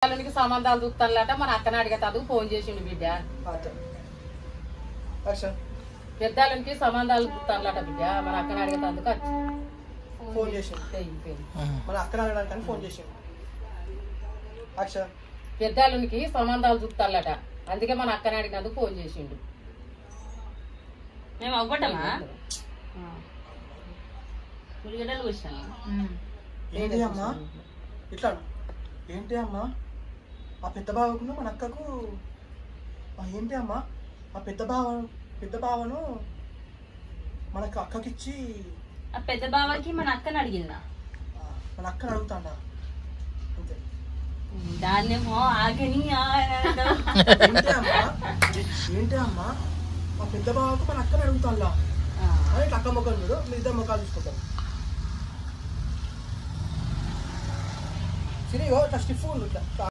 పెద్దలకి సంబంధాలు చూస్తానట మన అక్కని అడిగేతాదు ఫోన్ చేసిండు బిడ్డ. పెద్దలకి సంబంధాలు చూస్తానట బిడ్డ మన అక్కని అడిగేతందుకు ఫోన్ చేసిండు. మన అక్కని అడగడానికి ఫోన్ చేసిండు. పెద్దలకి సంబంధాలు చూస్తానట అందుకే మన అక్కని అడిగినందుకు ఫోన్ చేసిండు. మేము అవ్వటమా ఉల్లిగడ్డలు కూర్చాను. ఏంటి అమ్మా ఇట్లా ఏంటి అమ్మా ఆ పెద్ద బావకును మన అక్కకు ఏంటి అమ్మా ఆ పెద్ద బావను మనకు అక్కకిచ్చి ఆ పెద్ద బావకి మన అక్కని అడిగిందా? మన అక్కని అడుగుతాడా అంతే. దాన్నేమో ఆగని ఏంటి అమ్మా ఆ పెద్ద బావకు మన అక్కని అడుగుతాడా అని అక్క మొక్కలు చూడు మీ ఇద్దరు మొక్కలు చూసుకుంటాం. సిరి ఇట్లా స్టిఫ్ ఇట్లా